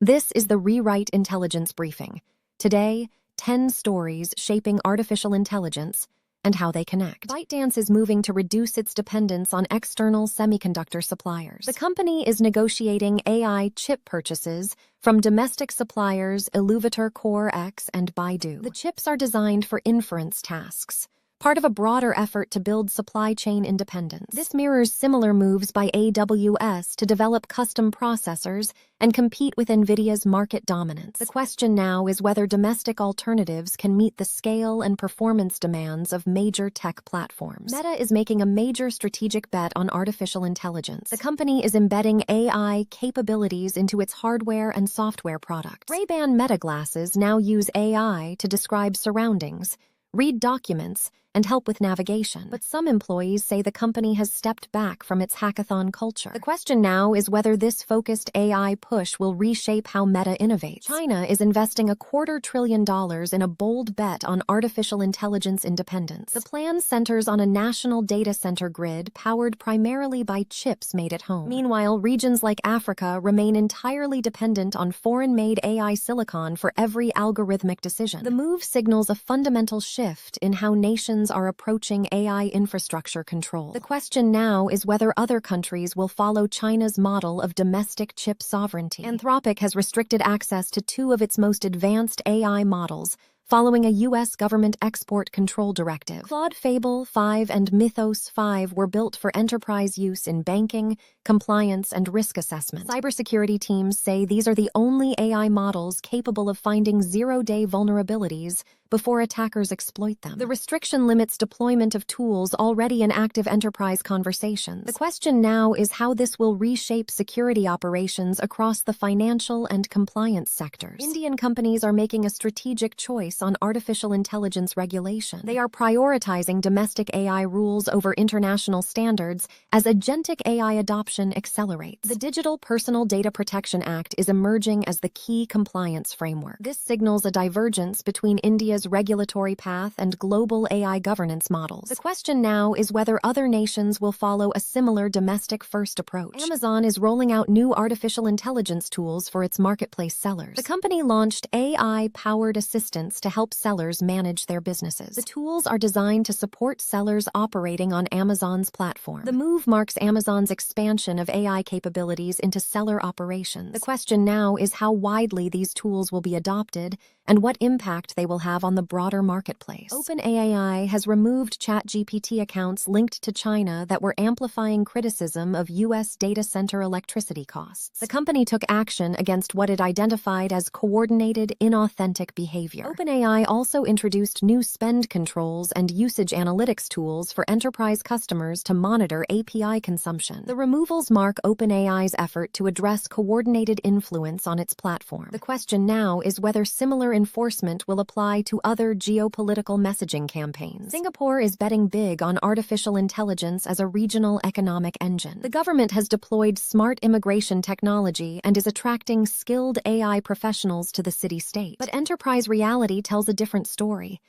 This is the Rewrite Intelligence Briefing. Today, 10 stories shaping artificial intelligence and how they connect. ByteDance is moving to reduce its dependence on external semiconductor suppliers. The company is negotiating AI chip purchases from domestic suppliers Illuvator Core X and Baidu. The chips are designed for inference tasks, part of a broader effort to build supply chain independence. This mirrors similar moves by AWS to develop custom processors and compete with NVIDIA's market dominance. The question now is whether domestic alternatives can meet the scale and performance demands of major tech platforms. Meta is making a major strategic bet on artificial intelligence. The company is embedding AI capabilities into its hardware and software products. Ray-Ban Meta glasses now use AI to describe surroundings, read documents, and help with navigation. But some employees say the company has stepped back from its hackathon culture. The question now is whether this focused AI push will reshape how Meta innovates. China is investing $250 billion in a bold bet on artificial intelligence independence. The plan centers on a national data center grid powered primarily by chips made at home. Meanwhile, regions like Africa remain entirely dependent on foreign-made AI silicon for every algorithmic decision. The move signals a fundamental shift in how nations are approaching AI infrastructure control. The question now is whether other countries will follow China's model of domestic chip sovereignty. Anthropic has restricted access to two of its most advanced AI models, following a U.S. government export control directive. Claude Fable 5 and Mythos 5 were built for enterprise use in banking, compliance, and risk assessment. Cybersecurity teams say these are the only AI models capable of finding zero-day vulnerabilities before attackers exploit them. The restriction limits deployment of tools already in active enterprise conversations. The question now is how this will reshape security operations across the financial and compliance sectors. Indian companies are making a strategic choice on artificial intelligence regulation. They are prioritizing domestic AI rules over international standards as agentic AI adoption accelerates. The Digital Personal Data Protection Act is emerging as the key compliance framework. This signals a divergence between India's regulatory path and global AI governance models. The question now is whether other nations will follow a similar domestic-first approach. Amazon is rolling out new artificial intelligence tools for its marketplace sellers. The company launched AI-powered assistants to help sellers manage their businesses. The tools are designed to support sellers operating on Amazon's platform. The move marks Amazon's expansion of AI capabilities into seller operations. The question now is how widely these tools will be adopted and what impact they will have on the broader marketplace. OpenAI has removed ChatGPT accounts linked to China that were amplifying criticism of U.S. data center electricity costs. The company took action against what it identified as coordinated, inauthentic behavior. OpenAI also introduced new spend controls and usage analytics tools for enterprise customers to monitor API consumption. The removals mark OpenAI's effort to address coordinated influence on its platform. The question now is whether similar enforcement will apply to other geopolitical messaging campaigns. Singapore is betting big on artificial intelligence as a regional economic engine. The government has deployed smart immigration technology and is attracting skilled AI professionals to the city-state. But enterprise reality tells a different story.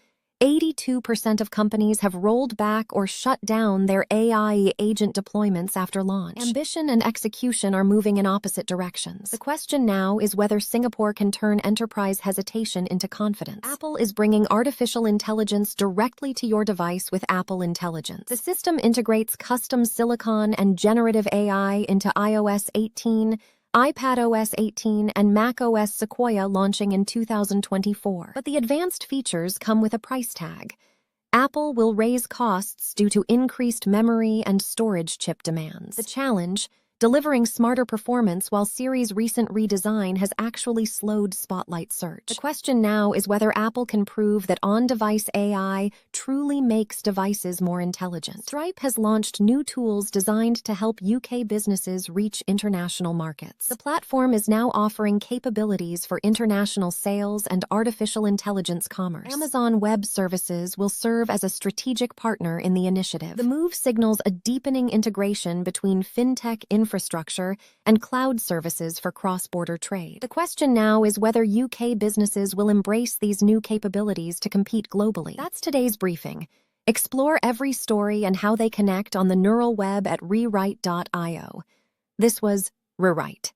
82% of companies have rolled back or shut down their AI agent deployments after launch. Ambition and execution are moving in opposite directions. The question now is whether Singapore can turn enterprise hesitation into confidence. Apple is bringing artificial intelligence directly to your device with Apple Intelligence. The system integrates custom silicon and generative AI into iOS 18, iPadOS 18, and macOS Sequoia launching in 2024. But the advanced features come with a price tag. Apple will raise costs due to increased memory and storage chip demands. The challenge: delivering smarter performance while Siri's recent redesign has actually slowed Spotlight search. The question now is whether Apple can prove that on-device AI truly makes devices more intelligent. Stripe has launched new tools designed to help UK businesses reach international markets. The platform is now offering capabilities for international sales and artificial intelligence commerce. Amazon Web Services will serve as a strategic partner in the initiative. The move signals a deepening integration between fintech infrastructure and cloud services for cross-border trade. The question now is whether UK businesses will embrace these new capabilities to compete globally. That's today's briefing. Explore every story and how they connect on the neural web at rewrite.io. This was RERIGHT.